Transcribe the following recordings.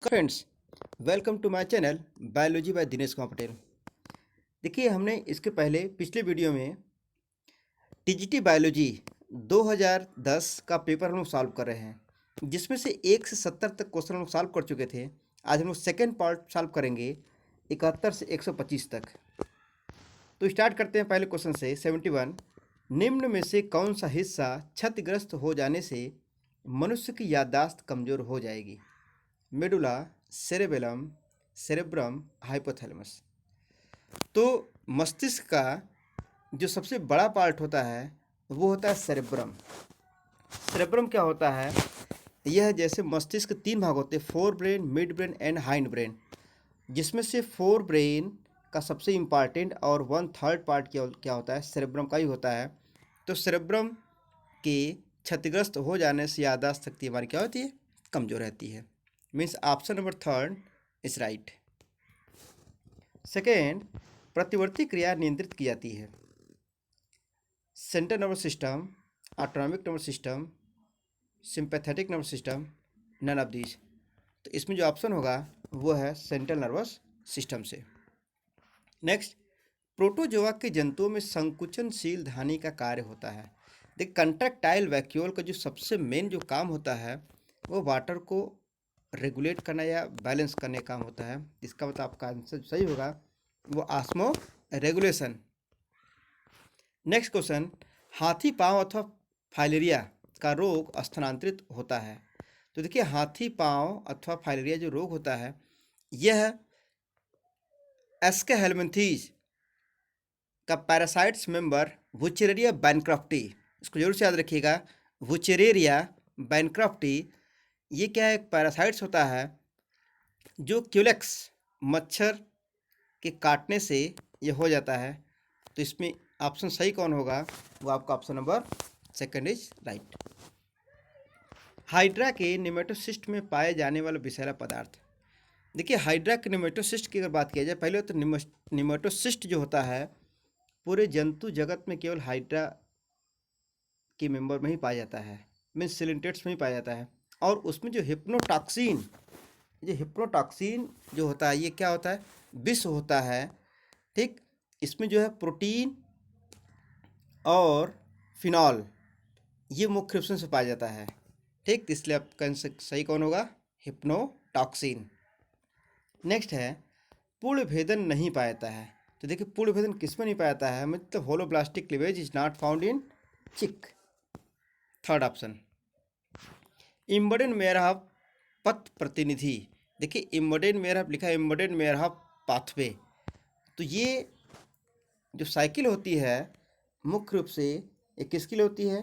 Friends, welcome to my channel biology by Dinesh Kumar Patel. देखिए, हमने इसके पहले पिछले वीडियो में टीजीटी बायोलॉजी 2010 का पेपर हम लोग सॉल्व कर रहे हैं, जिसमें से 1 से 70 तक क्वेश्चन हम लोग सॉल्व कर चुके थे। आज हम लोग सेकेंड पार्ट सॉल्व करेंगे 71 से 125 तक। तो स्टार्ट करते हैं पहले क्वेश्चन से। 71, निम्न में से कौन सा हिस्सा क्षतिग्रस्त हो जाने से मनुष्य की याददाश्त कमज़ोर हो जाएगी? Medulla, cerebellum, cerebrum, hypothalamus. तो मस्तिष्क का जो सबसे बड़ा पार्ट होता है वो होता है सेरेब्रम। सेरेब्रम क्या होता है? यह जैसे मस्तिष्क के 3 भाग होते हैं, fore brain, mid brain and hind brain, जिसमें से फोर ब्रेन का सबसे इम्पॉर्टेंट और 1/3 पार्ट क्या होता है? सेरेब्रम का ही होता है। तो सेरेब्रम के क्षतिग्रस्त हो जाने से याददाश्त शक्ति हमारी क्या होती है? कमज़ोर रहती है। Means option number 3 is right. Second, प्रतिवर्ती क्रिया नियंत्रित की जाती है। Central nervous system, autonomic nervous system, sympathetic nervous system, none of these. तो इसमें जो ऑप्शन होगा वो है सेंट्रल नर्वस सिस्टम से। नेक्स्ट, प्रोटोजोआ के जंतुओं में संकुचनशील ध्वनि का कार्य होता है। देख, कंट्रैक्टाइल वैक्यूल का जो सबसे मेन जो काम होता है वो वाटर को रेगुलेट करना या बैलेंस करने का काम होता है। इसका मतलब आपका आंसर सही होगा वो ऑस्मो रेगुलेशन। नेक्स्ट क्वेश्चन, हाथी पांव अथवा फाइलेरिया का रोग स्थानांतरित होता है। तो देखिए, हाथी पांव अथवा फाइलेरिया जो रोग होता है यह एस्केहेलमिंथीज का पैरासाइट्स मेंबर वुचेरेरिया बैनक्रफ्टी, इसको जरूर से याद रखिएगा, वुचेरेरिया बैनक्रफ्टी, ये क्या है? एक पैरासाइट्स होता है जो क्यूलेक्स मच्छर के काटने से ये हो जाता है। तो इसमें ऑप्शन सही कौन होगा? वो आपका option number 2 is right. Hydra के निमेटोसिस्ट में पाए जाने वाला विषैला पदार्थ। देखिए, हाइड्रा के निमेटोसिस्ट की अगर बात किया जाए, पहले तो निमेटोसिस्ट जो होता है पूरे जंतु जगत में केवल हाइड्रा के मेंबर में ही पाया जाता है, मीन्स सिलिंटेट्स में ही पाया जाता है। और उसमें जो हिप्नोटॉक्सिन जो होता है ये क्या होता है? विष होता है। ठीक, इसमें जो है प्रोटीन और फिनॉल ये मुख्य रूप से पाया जाता है। ठीक, इसलिए आपका सही कौन होगा? हिप्नोटॉक्सिन। नेक्स्ट है, पूर्ण भेदन नहीं पाया जाता है। तो देखिए, पूर्ण भेदन किसमें नहीं पाया जाता है? मतलब holoblastic cleavage is not found in chick. Third option. इम्बडेन मेयरहॉफ पथ प्रतिनिधि। देखिए, इम्बडेन मेयरहॉफ लिखा है, इम्बडेन मेयरहॉफ पाथवे। तो ये जो साइकिल होती है मुख्य रूप से ये किसके लिए होती है?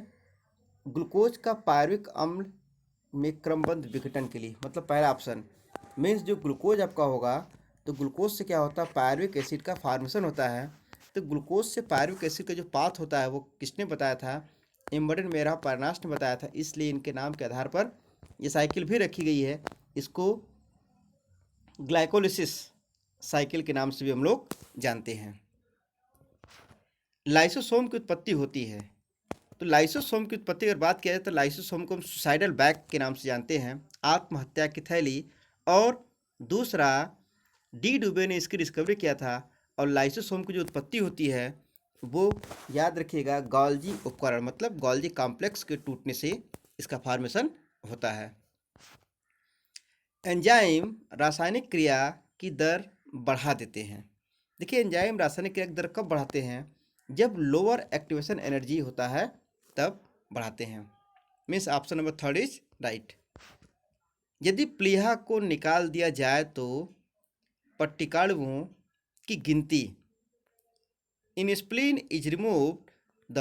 ग्लूकोज का पायरुविक अम्ल में क्रमबद्ध विघटन के लिए। मतलब पहला ऑप्शन मीन्स जो ग्लूकोज आपका होगा तो ग्लूकोज से क्या होता है? पायरुविक एसिड का फॉर्मेशन होता है। तो ग्लूकोज से पायरुविक एसिड का जो पाथ होता है वो किसने बताया था? इम्बडेन मेयरहॉफ पार्नास ने बताया था। इसलिए इनके नाम के आधार पर ये साइकिल भी रखी गई है। इसको ग्लाइकोलिसिस साइकिल के नाम से भी हम लोग जानते हैं। लाइसोसोम की उत्पत्ति होती है। तो लाइसोसोम की उत्पत्ति अगर बात किया जाए तो लाइसोसोम को हम सुसाइडल बैग के नाम से जानते हैं, आत्महत्या की थैली। और दूसरा, डी डुबे ने इसकी डिस्कवरी किया था। और लाइसोसोम की जो उत्पत्ति होती है वो याद रखिएगा गोल्जी उपकरण, मतलब गोल्जी कॉम्प्लेक्स के टूटने से इसका फॉर्मेशन होता है। एंजाइम रासायनिक क्रिया की दर बढ़ा देते हैं। देखिए, एंजाइम रासायनिक क्रिया की दर कब बढ़ाते हैं? जब लोअर एक्टिवेशन एनर्जी होता है तब बढ़ाते हैं। Means option number 3 is right. यदि प्लीहा को निकाल दिया जाए तो पट्टिकाणुओं की गिनती। In spleen is removed the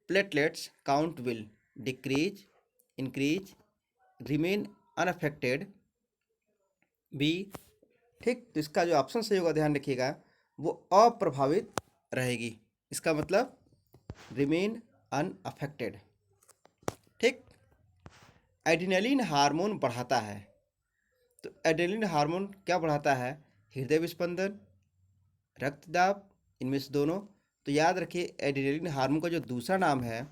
platelets count will decrease, increase, remain unaffected, B. ठीक, तो इसका जो ऑप्शन सही होगा ध्यान रखिएगा वो अप्रभावित रहेगी। इसका मतलब रिमेन अनअफेक्टेड। ठीक, एड्रेनलिन हार्मोन बढ़ाता है। तो एड्रेनलिन हार्मोन क्या बढ़ाता है? हृदय विस्पंदन, रक्तदाब, इनमें से दोनों। तो याद रखिए, एड्रेनलिन हार्मोन का जो दूसरा नाम है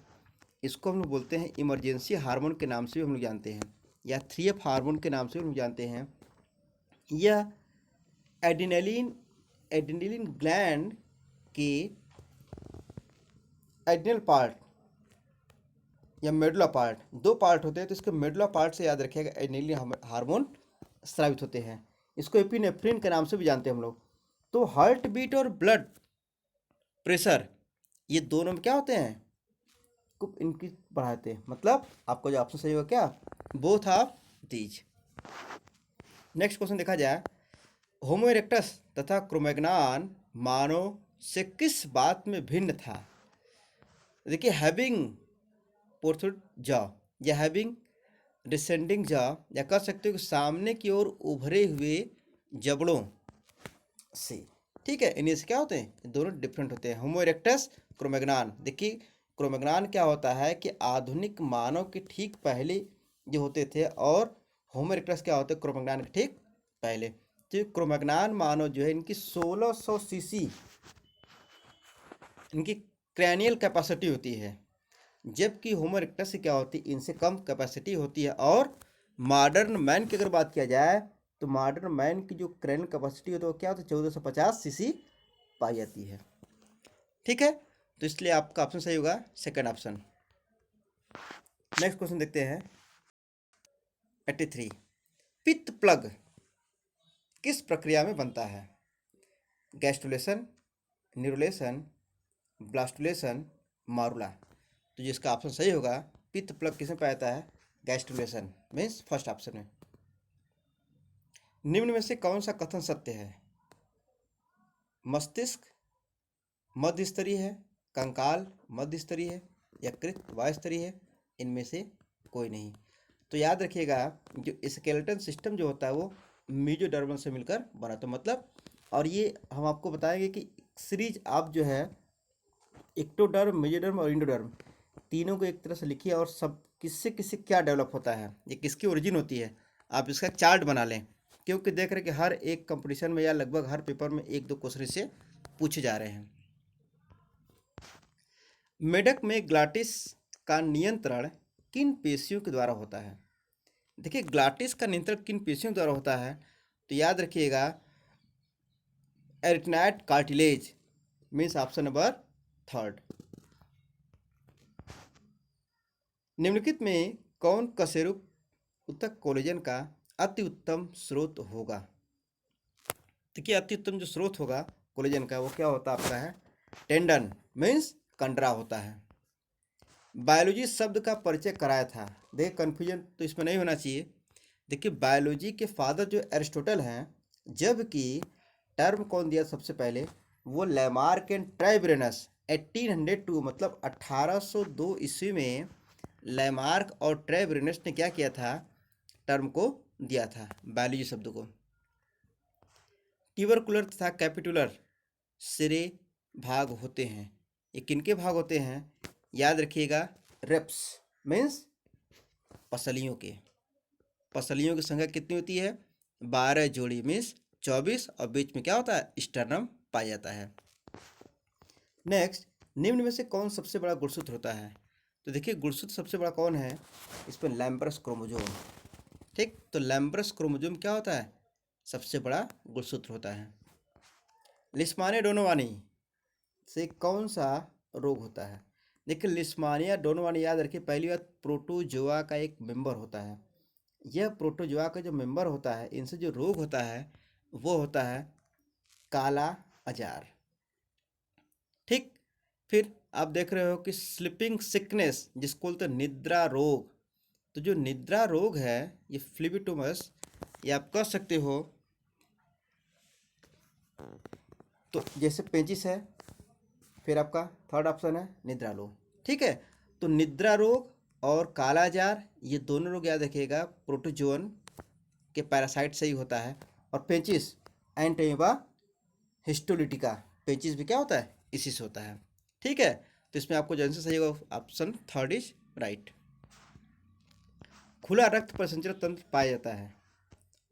इसको हम लोग बोलते हैं इमरजेंसी हार्मोन के नाम से भी हम लोग जानते हैं, या 3F हार्मोन के नाम से भी हम लोग जानते हैं। यह एड्रेनलिन एड्रेनलिन ग्लैंड के एड्रेनल पार्ट या मेडुला पार्ट, दो पार्ट होते हैं, तो इसके मेडुला पार्ट से याद रखिएगा एड्रेनलिन हार्मोन स्रावित होते हैं। इसको एपिनेफ्रिन के नाम से भी जानते हैं हम लोग। तो हार्ट बीट और ब्लड प्रेशर ये दोनों में क्या होते हैं, को इनक्रीज बढ़ाते हैं। मतलब आपका जो ऑप्शन सही होगा क्या, both of these. Next question देखा जाए, होमो इरेक्टस तथा क्रोमैग्नॉन मानव से किस बात में भिन्न था। देखिए, हैविंग पोर्थोड जॉ या हैविंग डिसेंडिंग जॉ, या कह सकते हो कि सामने की ओर उभरे हुए जबड़ों से, ठीक है, इन्हीं से क्या होते हैं, दोनों डिफरेंट होते हैं। होमो इरेक्टस, क्रोमैग्नॉन। देखिए, क्रोमैग्नॉन क्या होता है कि आधुनिक मानव के ठीक पहले जो होते थे, और होमो इरेक्टस क्या होते हैं, क्रोमैग्नॉन के ठीक पहले। तो क्रोमैग्नॉन मानव जो है, इनकी 1600 सीसी इनकी क्रैनियल कैपेसिटी होती है, जबकि होमो इरेक्टस से क्या होती है, इनसे कम कैपेसिटी होती है। और मॉडर्न मैन की अगर बात किया जाए, तो मॉडर्न मैन की जो क्रैनियल कैपेसिटी होती है वो क्या होती है, 1450 सीसी पाई जाती है। ठीक है, तो इसलिए आपका ऑप्शन सही होगा सेकंड ऑप्शन। नेक्स्ट क्वेश्चन देखते हैं 83, पित्त प्लग किस प्रक्रिया में बनता है। Gastrulation, neurulation, blastulation, morula. तो जिसका ऑप्शन सही होगा, पित्त प्लग किसमें पाया जाता है, गैस्ट्रुलेशन मीन्स फर्स्ट ऑप्शन में। निम्न में से कौन सा कथन सत्य है। मस्तिष्क मध्य स्तरीय है, कंकाल मध्य स्तरीय है, यकृत वायुस्तरीय है, इनमें से कोई नहीं। तो याद रखिएगा, जो स्केलेटन सिस्टम जो होता है वो मेसोडर्मल से मिलकर बना। तो मतलब, और ये हम आपको बताएंगे कि सीरीज आप जो है एक्टोडर्म, मेसोडर्म और इंडोडर्म तीनों को एक तरह से लिखिए, और सब किससे किससे क्या डेवलप होता है, ये किसकी ओरिजिन होती है, आप इसका चार्ट बना लें। क्योंकि देख रहे हैं कि हर एक कंपटीशन में या लगभग हर पेपर में एक दो क्वेश्चन से पूछे जा रहे हैं। मेढक में ग्लाटिस का नियंत्रण किन पेशियों के द्वारा होता है। देखिए, ग्लाटिस का नियंत्रण किन पेशियों द्वारा होता है, तो याद रखिएगा arytenoid cartilage means option number third. निम्नलिखित में कौन कशेरुक उत्तक कोलेजन का अति उत्तम स्रोत होगा। देखिए, अति उत्तम जो स्रोत होगा कोलेजन का वो क्या होता आपका है, टेंडन मीन्स कंडरा होता है। बायोलॉजी शब्द का परिचय कराया था। देखिए, कन्फ्यूजन तो इसमें नहीं होना चाहिए। देखिए, बायोलॉजी के फादर जो एरिस्टोटल हैं, जबकि टर्म कौन दिया सबसे पहले, वो लैमार्क एंड ट्राइब्रेनस 1802 मतलब 1802 ईस्वी में लैमार्क और ट्राइब्रेनस ने क्या किया था, टर्म को दिया था बायोलॉजी शब्द को। ट्यूबरकुलर तथा कैपिटुलर सिरे भाग होते हैं, ये किनके भाग होते हैं, याद रखिएगा रेप्स मीन्स पसलियों के। पसलियों की संख्या कितनी होती है, 12 जोड़ी मीन्स 24, और बीच में क्या होता है, स्टर्नम पाया जाता है। नेक्स्ट, निम्न में से कौन सबसे बड़ा गुणसूत्र होता है। तो देखिए, गुणसूत्र सबसे बड़ा कौन है, इसमें लैम्ब्रस क्रोमोजोम। ठीक, तो लैम्ब्रस क्रोमोजोम क्या होता है, सबसे बड़ा गुणसूत्र होता है। लिस्मानिया डोनोवानी से कौन सा रोग होता है। देखिए, लिस्मानिया डोनोवानी याद रखिए, पहली बात प्रोटोजोआ का एक मेंबर होता है। यह प्रोटोजोआ का जो मेंबर होता है, इनसे जो रोग होता है वो होता है काला अजार। ठीक, फिर आप देख रहे हो कि स्लीपिंग सिकनेस जिसको बोलते हैं निद्रा रोग। तो जो निद्रा रोग है ये फ्लिबिटोमस, ये आप कह सकते हो, तो जैसे पेचिस है, फिर आपका थर्ड ऑप्शन है निद्रा रोग। ठीक है, तो निद्रा रोग और कालाजार ये दोनों रोग याद रखिएगा प्रोटोजोअन के पैरासाइट से ही होता है। और पेचिस एंटेबा हिस्टोलिटिका, पेचिस भी क्या होता है, इसी से होता है। ठीक है, तो इसमें आपको जो आंसर सही होगा ऑप्शन थर्ड इज राइट। खुला रक्त परिसंचरण तंत्र पाया जाता है,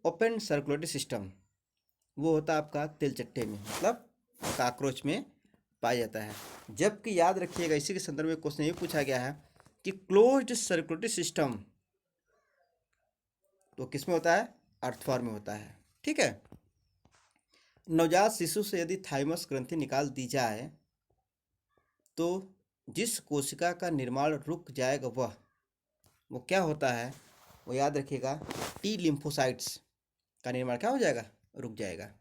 ओपन सर्कुलेटरी सिस्टम, वो होता है आपका तिलचट्टे में मतलब काकरोच में पाया जाता है। जबकि याद रखिएगा, इसी के संदर्भ में क्वेश्चन ये पूछा गया है कि क्लोज्ड सर्कुलेटरी सिस्टम तो किस में होता है, अर्थवर्म में होता है। ठीक है। नवजात शिशु से यदि थाइमस ग्रंथि निकाल दी जाए तो जिस कोशिका का निर्माण रुक जाएगा वो क्या होता है, वो याद रखिएगा, टी लिम्फोसाइट्स का निर्माण क्या हो जाएगा, रुक जाएगा।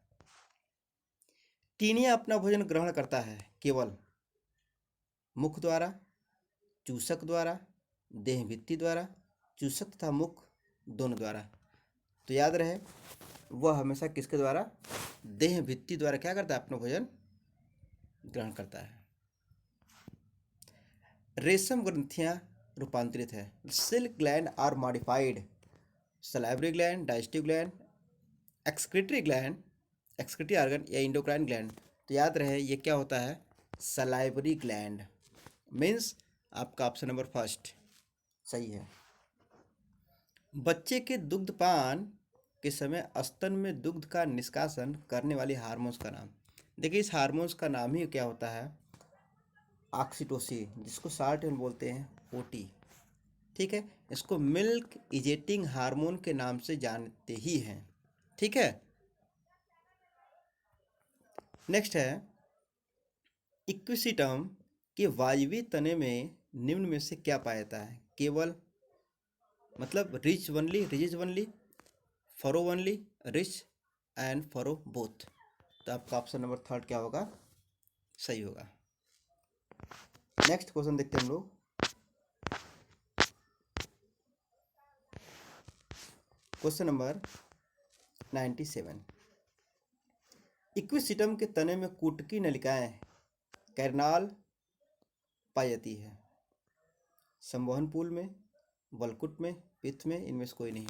टीनिया अपना भोजन ग्रहण करता है केवल मुख द्वारा, चूसक द्वारा, देह भित्ति द्वारा, चूसक तथा मुख दोनों द्वारा। तो याद रहे वह हमेशा किसके द्वारा, देह भित्ति द्वारा क्या करता है, अपना भोजन ग्रहण करता है। रेशम ग्रंथियां रूपांतरित है। Silk gland are modified salivary gland, digestive gland, excretory gland, excretory organ या इंडोक्राइन ग्लैंड। तो याद रहे ये क्या होता है, सलाइवरी ग्लैंड। मीन्स आपका ऑप्शन नंबर फर्स्ट सही है। बच्चे के दुग्धपान के समय स्तन में दुग्ध का निष्कासन करने वाली हार्मोन्स का नाम। देखिए इस हार्मोन्स का नाम ही क्या होता है, ऑक्सीटोसिन, जिसको शॉर्ट में बोलते हैं ओटी। ठीक है, इसको मिल्क इजेटिंग हार्मोन के नाम से जानते ही हैं। ठीक है, नेक्स्ट है इक्विसिटम के वायवीय तने में निम्न में से क्या पाया जाता है। केवल मतलब rich only, ridge only, furrow only, rich and furrow both. तो आपका ऑप्शन नंबर थर्ड क्या होगा, सही होगा। नेक्स्ट क्वेश्चन देखते हैं हम लोग। Question number 97। इक्विसिटम के तने में कुटकी नलिकाएं कैरनाल पाई जाती है। संवहन पुल में, वलकुट में, पित्त में, इनमें से कोई नहीं।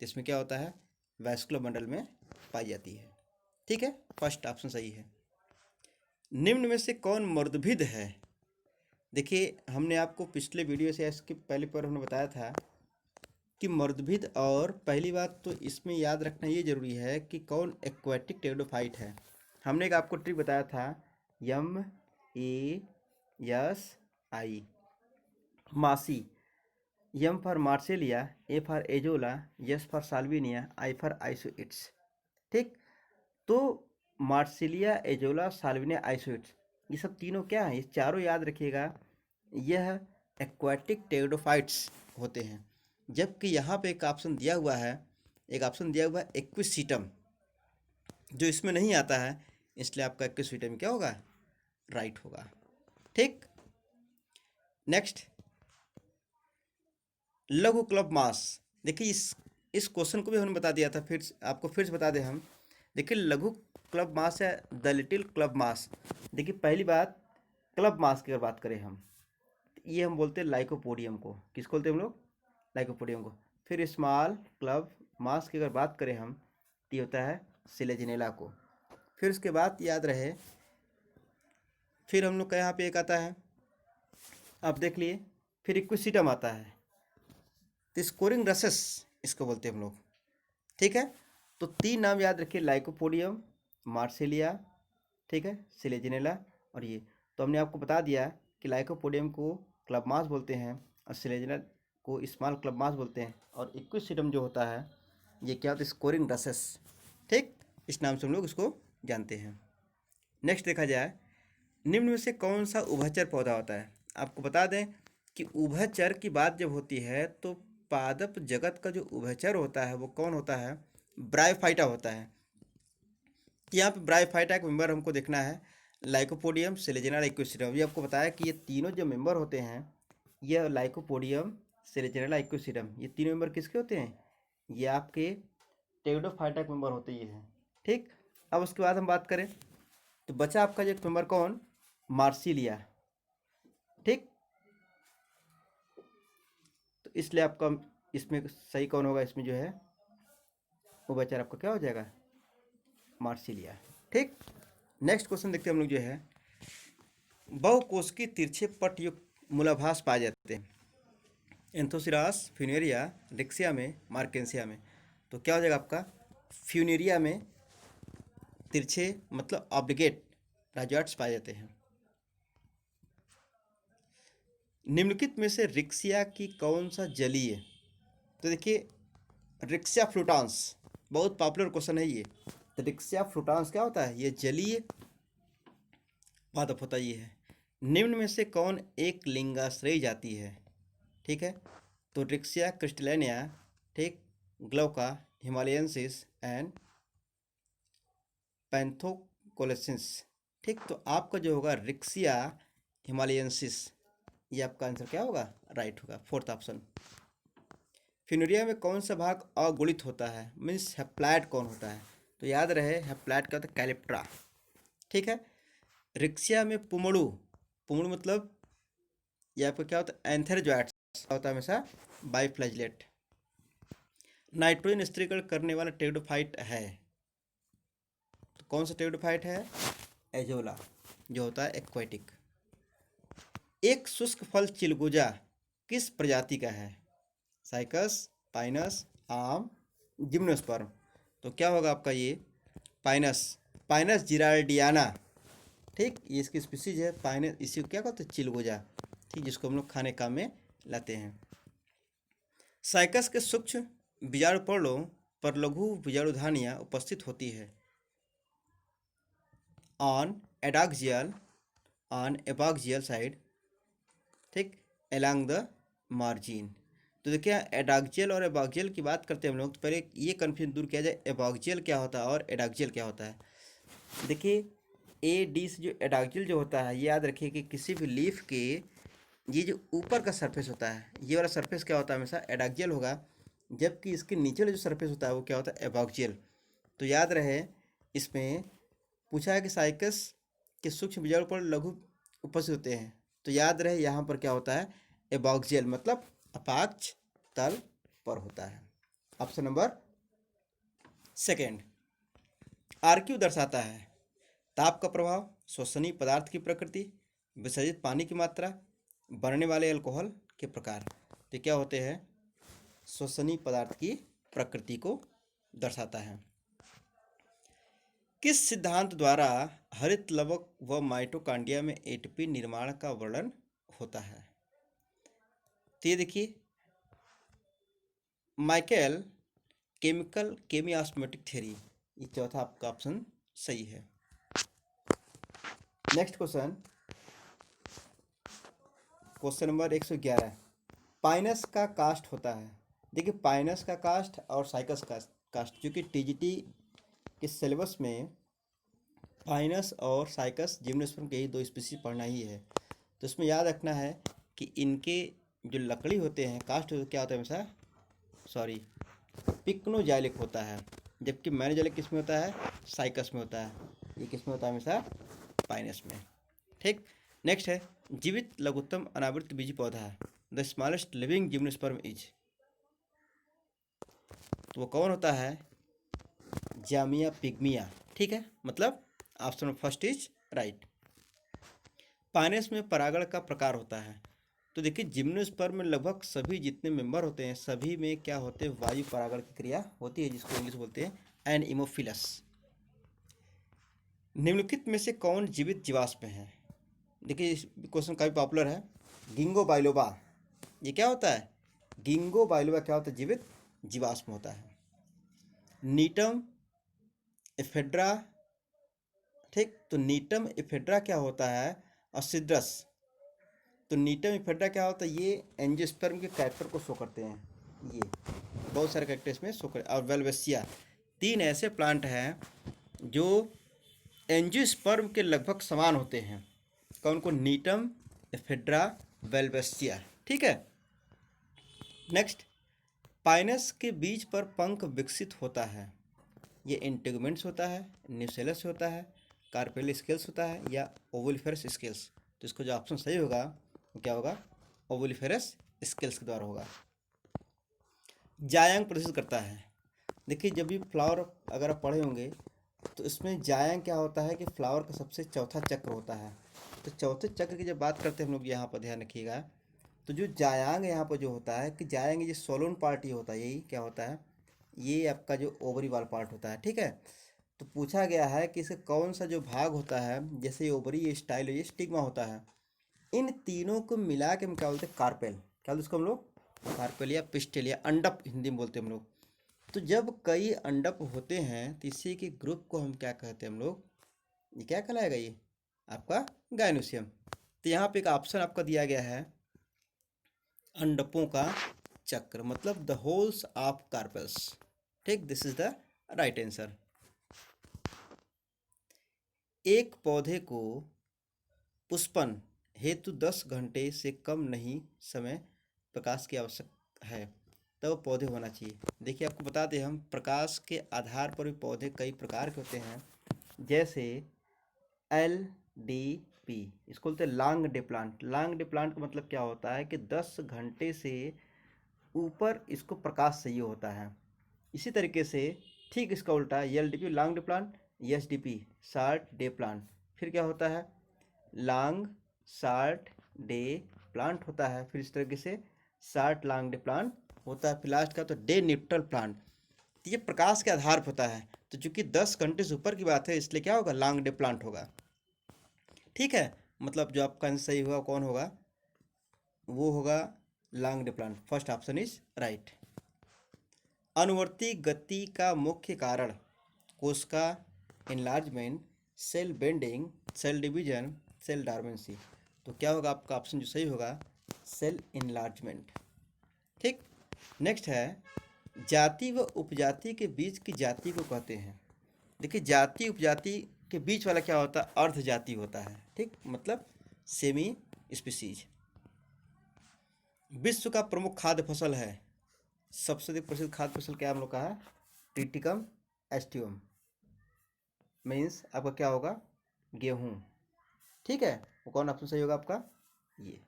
इसमें क्या होता है, वैस्कुलर बंडल में पाई जाती है। ठीक है, फर्स्ट ऑप्शन सही है। निम्न में से कौन मर्दभिद है। देखिए हमने आपको पिछले वीडियो से इसके पहले पर हमने बताया था कि मर्दभिद, और पहली बात तो इसमें याद रखना ये जरूरी है कि कौन एक्वाटिक टेरिडोफाइट है। हमने एक आपको ट्रिक बताया था, MASI, मासी, M for Marsilea, A for Azolla, S for Salvinia, I for Isoetes. ठीक, तो मार्सेलिया, एजोला, साल्विनिया, आइसोइट्स, ये सब तीनों क्या है, ये चारों याद रखिएगा, यह एक्वाटिक टेरिडोफाइट्स होते हैं। जबकि यहाँ पे एक ऑप्शन दिया हुआ है, एक्विसिटम, जो इसमें नहीं आता है, इसलिए आपका एक्विसिटम क्या होगा, राइट होगा। ठीक, नेक्स्ट लघु क्लब मास। देखिए इस क्वेश्चन को भी हमने बता दिया था, फिर आपको फिर से बता दें हम। देखिए लघु क्लब मास है द लिटिल क्लब मास। देखिए पहली बात, क्लब मास की अगर बात करें हम, ये हम बोलते हैं लाइकोपोडियम को। किसको बोलते हैं हम लोग, लाइकोपोडियम को। फिर स्मॉल क्लब मास की अगर बात करें हम, तो ये होता है सिलेजिनेला को। फिर उसके बाद याद रहे, फिर हम लोग का यहाँ पे एक आता है, आप देख लिए, फिर इक्विसिटम आता है, तो स्कोरिंग रसेस इसको बोलते हैं हम लोग। ठीक है, तो तीन नाम याद रखिए, लाइकोपोडियम, मार्सेलिया, ठीक है, सिलेजिनेला और ये। तो हमने आपको बता दिया कि लाइकोपोडियम को क्लब मास बोलते हैं और सिलेजिनेला को स्मॉल क्लब मास बोलते हैं, और इक्विसिटम जो होता है ये क्या होता है, स्कोरिंग रसेस। ठीक, इस नाम से हम लोग इसको जानते हैं। नेक्स्ट देखा जाए, निम्न में से कौन सा उभयचर पौधा होता है। आपको बता दें कि उभयचर की बात जब होती है तो पादप जगत का जो उभयचर होता है वो कौन होता है, ब्रायोफाइटा होता है। यहाँ पे ब्रायोफाइटा का मेंबर हमको देखना है, लाइकोपोडियम, सिलेजिनेला, इक्विसिटम। ये आपको बताया कि ये तीनों जो मेंबर होते हैं, ये लाइकोपोडियम, सिलेजिनेला, इक्विसिटम, ये तीनों मेंबर किसके होते हैं, ये आपके टेरिडोफाइटा के मेंबर होते ही हैं। ठीक, अब उसके बाद हम बात करें तो बचा आपका जो मेंबर कौन, मार्सिलिया। ठीक, तो इसलिए आपका इसमें सही कौन होगा, इसमें जो है वो बचा आपका क्या हो जाएगा, मार्सिलिया। ठीक, नेक्स्ट क्वेश्चन देखते हैं हम लोग, जो है बहुकोश की तिरछे पट युक्त मूलाभास पाए जाते हैं एंथोसिरास, फ्यूनेरिया, रिक्सिया में, मार्केंसिया में। तो क्या हो जाएगा आपका, फ्यूनेरिया में तिरछे मतलब ऑब्लिगेट राजवाट्स पाए जाते हैं। निम्नलिखित में से रिक्सिया की कौन सा जलीय, तो देखिए रिक्सिया फ्लूटांस, बहुत पॉपुलर क्वेश्चन है ये। तो रिक्सिया फ्रूटांस क्या होता है? ये जलीय पादप होता है, ये है। निम्न में से कौन एक लिंगाश्रयी जाति है? ठीक है, तो रिक्सिया क्रिस्टलिनिया, ठीक, ग्लोका, हिमालयंसिस एंड पैंथोकोलेसिस। ठीक, तो आपका जो होगा रिक्सिया हिमालयंसिस, ये आपका आंसर क्या होगा? राइट होगा, फोर्थ ऑप्शन। फिनोरिया में कौन सा भाग अगुणित होता है? मीन्स हैप्लॉइड कौन होता है? तो याद रहे हैप्लॉइड क्या होता है? कैलिप्ट्रा। ठीक है, रिक्सिया में पुमड़ू, पुमड़ू मतलब ये आपका क्या होता है? एंथेरजॉइट्स होता है हमेशा बाइफ्लैजिलेट। नाइट्रोजन स्थिरीकरण करने वाला टेरिडोफाइट है, तो कौन सा टेरिडोफाइट है? एजोला, जो होता है एक्वेटिक। एक शुष्क फल चिलगोजा किस प्रजाति का है? साइकस, पाइनस, आम, जिम्नोस्पर्म। तो क्या होगा आपका ये? Pinus, Pinus gerardiana. ठीक, ये इसकी स्पीसीज है पाइनस, इसी को क्या कहते हैं? चिलगोजा। ठीक, जिसको हम लोग खाने काम में लाते हैं। साइकस के सूक्ष्म बीजाणुपर्णों पर लघु बीजाणुधानियाँ उपस्थित होती है। ऑन एडाक्सियल, ऑन एबाक्सियल साइड, ठीक, एलॉन्ग द मार्जिन। तो देखिए एडाक्सियल और एबाक्सियल की बात करते हैं हम लोग, तो पहले ये कन्फ्यूजन दूर किया जाए, एबाक्सियल क्या होता है और एडाक्सियल क्या होता है। देखिए ए डी से जो एडाक्सियल जो होता है, ये याद रखिए कि किसी भी लीफ के ये जो ऊपर का सरफेस होता है, ये वाला सरफेस क्या होता है? हमेशा एडाक्सियल होगा, जबकि इसके नीचे वाला जो सरफेस होता है वो क्या होता है? एबाक्सियल। तो याद रहे इसमें पूछा है कि साइकस के सूक्ष्म बीजाणु पर लघु उपस्थित होते हैं, तो याद रहे यहाँ पर क्या होता है? एबाक्सियल, मतलब अपाक्ष तल पर होता है। Option number second. आरक्यू दर्शाता है ताप का प्रभाव, श्वसनीय पदार्थ की प्रकृति, विसर्जित पानी की मात्रा, बनने वाले अल्कोहल के प्रकार। तो क्या होते हैं? श्वसनीय पदार्थ की प्रकृति को दर्शाता है। किस सिद्धांत द्वारा हरित लवक व माइटोकांड्रिया में एटीपी निर्माण का वर्णन होता है? तो ये देखिए माइकल केमिकल केमियास्मेटिक थ्योरी, ये चौथा आपका ऑप्शन सही है। Next question, question number 111। Pinus का कास्ट होता है। देखिए पाइनस का कास्ट और साइकस का कास्ट, जो कि टीजीटी के सिलेबस में पाइनस और साइकस जिम्नोस्पर्म के ही दो स्पीसीज पढ़ना ही है। तो इसमें याद रखना है कि इनके जो लकड़ी होते हैं कास्ट क्या होता है हमेशा? सॉरी, पिक्नोजाइलिक होता है, जबकि मैनोजाइलिक किस में होता है? साइकस में होता है। ये किस में होता है? हमेशा पाइनस में। ठीक, नेक्स्ट है जीवित लघुत्तम अनावृत बीजी पौधा है। The smallest living gymnosperm is, तो वो कौन होता है? जामिया पिग्मिया। ठीक है, मतलब option first is right. Pinus में परागण का प्रकार होता है। तो देखिए जिम्नोस्पर्म में लगभग सभी जितने मेंबर होते हैं सभी में क्या होते हैं? वायु परागण की क्रिया होती है, जिसको इंग्लिश बोलते हैं एनेमोफिलस। निम्नलिखित में से कौन जीवित जीवाश्म है? देखिए इस क्वेश्चन काफ़ी पॉपुलर है। गिंगो बाइलोबा, ये क्या होता है? गिंगो बाइलोबा क्या होता है? जीवित जीवाश्म होता है। नीटम एफेड्रा, ठीक, तो नीटम एफेड्रा क्या होता है? असिड्रस। तो नीटम एफेड्रा क्या होता है? ये एंजियोस्पर्म के कैरेक्टर को शो करते हैं, ये बहुत सारे कैरेक्टर इसमें शो कर। और वेल्वेसिया, तीन ऐसे प्लांट हैं जो एंजियोस्पर्म के लगभग समान होते हैं। कौन कौन? Gnetum Ephedra, Welwitschia. ठीक है, नेक्स्ट, पाइनस के बीज पर पंख विकसित होता है। ये इंटेगुमेंट्स होता है, न्यूसेलस होता है, कार्पेल स्केल्स होता है, या ओवलिफेरस स्केल्स। तो इसको जो ऑप्शन सही होगा वो क्या होगा? ओवलिफेरस स्केल्स के द्वारा होगा। जायांग प्रदर्शित करता है। देखिए जब भी फ्लावर अगर आप पढ़े होंगे तो इसमें जायांग क्या होता है कि फ्लावर का सबसे चौथा चक्र होता है। तो चौथे चक्र की जब बात करते हैं हम लोग, यहाँ पर ध्यान रखिएगा, तो जो जायांग यहाँ पर जो होता है कि जायांग ये सोलोन पार्ट ही होता है, यही क्या होता है? ये आपका जो ओवरी वाला पार्ट होता है। ठीक है, तो पूछा गया है कि इसका कौन सा जो भाग होता है, जैसे ये ओवरी, ये स्टाइल, ये स्टिग्मा होता है, इन तीनों को मिला के हम क्या बोलते हैं? कार्पेल। क्या बोलते हैं इसको हम लोग? कार्पेल या पिस्टल या अंडप हिंदी में बोलते हैं हम लोग। तो जब कई अंडक होते हैं तो इसी के ग्रुप को हम क्या कहते हैं हम लोग, ये क्या कहलाएगा, ये आपका गायनोसियम। तो यहाँ पे एक ऑप्शन आपका दिया गया है अंडकों का चक्र, मतलब द होल्स ऑफ कार्पल्स। ठीक, this is the right answer. एक पौधे को पुष्पन हेतु 10 घंटे से कम नहीं समय प्रकाश की आवश्यक है, तब तो पौधे होना चाहिए। देखिए आपको बता दें हम, प्रकाश के आधार पर भी पौधे कई प्रकार के होते हैं, जैसे LDP, इसको बोलते हैं long day plant. Long day plant का मतलब क्या होता है कि 10 घंटे से ऊपर इसको प्रकाश चाहिए होता है। इसी तरीके से ठीक इसका उल्टा है, LDP long day plant, SDP short day plant. फिर क्या होता है, लॉन्ग शॉर्ट डे प्लांट होता है, फिर इस तरीके से शॉर्ट लॉन्ग डे प्लांट होता है, फिर लास्ट का तो डे न्यूट्रल प्लांट। तो ये प्रकाश के आधार पर होता है, तो चूंकि 10 घंटे से ऊपर की बात है इसलिए क्या होगा, लॉन्ग डे प्लांट होगा। ठीक है, मतलब जो आपका आंसर सही होगा कौन होगा, वो होगा long day plant. First option is right. अनुवर्ती गति का मुख्य कारण कोशिका enlargement, cell bending, cell division, cell dormancy. तो क्या होगा आपका ऑप्शन जो सही होगा, सेल एनलार्जमेंट। ठीक, नेक्स्ट है जाति व उपजाति के बीच की जाति को कहते हैं। देखिए जाति उपजाति के बीच वाला क्या होता है, अर्ध जाति होता है। ठीक, मतलब सेमी स्पीसीज। विश्व का प्रमुख खाद्य फसल है, सबसे अधिक प्रसिद्ध खाद्य फसल क्या हम लोग का है, ट्रिटिकम एस्टिवम, मीन्स आपका क्या होगा, गेहूं। ठीक है, वो कौन ऑप्शन सही होगा आपका, ये।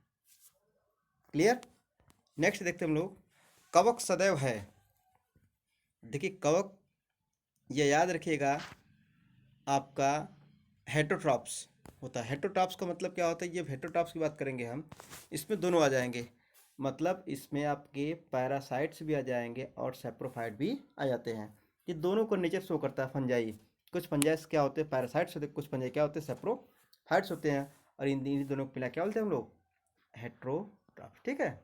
क्लियर। नेक्स्ट देखते हैं हम लोग, कवक सदैव है। देखिए कवक, ये याद रखिएगा आपका हेटरोट्रॉप्स होता है। हेटरोट्रॉप्स का मतलब क्या होता है, ये हेटरोट्रॉप्स की बात करेंगे हम, इसमें दोनों आ जाएंगे, मतलब इसमें आपके पैरासाइट्स भी आ जाएंगे और सेप्रोफाइट भी आ जाते हैं। ये दोनों को नेचर शो करता है फंजाई। कुछ फंजाई क्या होते हैं, पैरासाइट्स होते हैं, कुछ फंजाई क्या होते हैं, सेप्रोफाइट्स होते हैं, और इन दोनों को मिला क्या बोलते हैं हम लोग, हेटरोट्रॉप्स। ठीक है,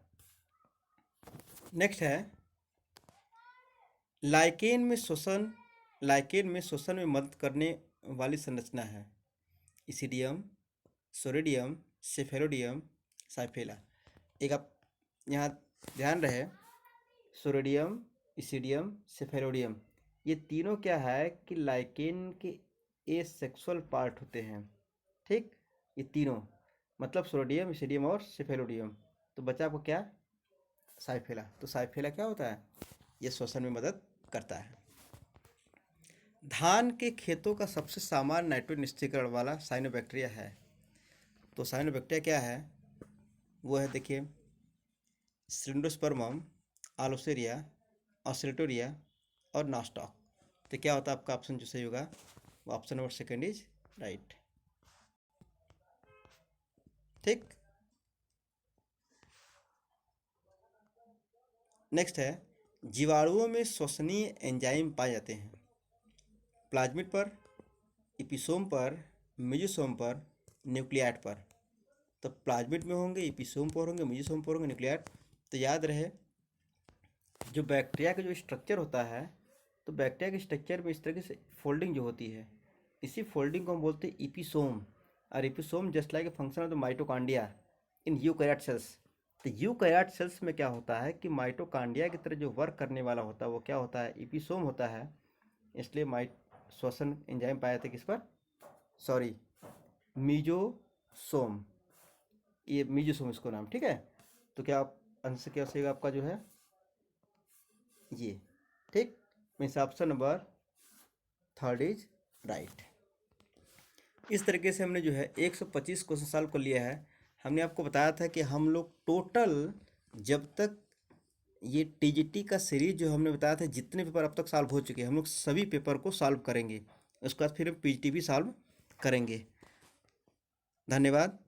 नेक्स्ट है लाइकेन में शोषण में मदद करने वाली संरचना है, इसिडियम, सोरेडियम, सेफेरोडियम, साइफेला। एक आप यहाँ ध्यान रहे, सोरेडियम, इसिडियम, सेफेरोडियम, ये तीनों क्या है कि लाइकेन के एसेक्सुअल पार्ट होते हैं। ठीक, ये तीनों मतलब सोडियम, इसिडियम और सेफेरोडियम। तो बचा आपको क्या, साइफेला। तो साइफेला क्या होता है, ये श्वसन में मदद करता है। धान के खेतों का सबसे सामान्य नाइट्रोजन निश्चयकरण वाला साइनोबैक्टीरिया है। तो साइनोबैक्टीरिया क्या है, वो है देखिए सिलिंडोस्पर्मम, आलोसेरिया, ऑसिलेटोरिया और नास्टॉक। तो क्या होता है आपका ऑप्शन जो सही होगा, वो option number second is right. ठीक, नेक्स्ट है जीवाणुओं में श्वसनीय एंजाइम पाए जाते हैं, प्लाज्मिड पर, इपिसोम पर, मेजोसोम पर, न्यूक्लियाइड पर। तो प्लाज्मिड में होंगे, इपिसोम पर होंगे, मेजोसोम पर होंगे, न्यूक्लियाइड। तो याद रहे जो बैक्टीरिया का जो स्ट्रक्चर होता है, तो बैक्टीरिया के स्ट्रक्चर में इस तरीके से फोल्डिंग जो होती है, इसी फोल्डिंग को हम बोलते हैं इपिसोम। और episome just like a function of the mitochondria in eukaryote cells. तो यूकैरियोट सेल्स में क्या होता है कि माइटोकॉन्ड्रिया की तरह जो वर्क करने वाला होता है वो क्या होता है, इपिसोम होता है। इसलिए श्वसन एंजाइम पाए जाते किस पर, सॉरी मीजोसोम, ये मीजोसोम इसको नाम। ठीक है, तो क्या आंसर क्या होगा आपका जो है ये। ठीक, means option number third is right. इस तरीके से हमने जो है 125 क्वेश्चन सॉल्व कर लिया है। हमने आपको बताया था कि हम लोग टोटल जब तक ये TGT का सीरीज जो हमने बताया था, जितने पेपर अब तक सॉल्व हो चुके हैं हम लोग सभी पेपर को सॉल्व करेंगे, उसके बाद फिर हम PGT भी सॉल्व करेंगे। धन्यवाद।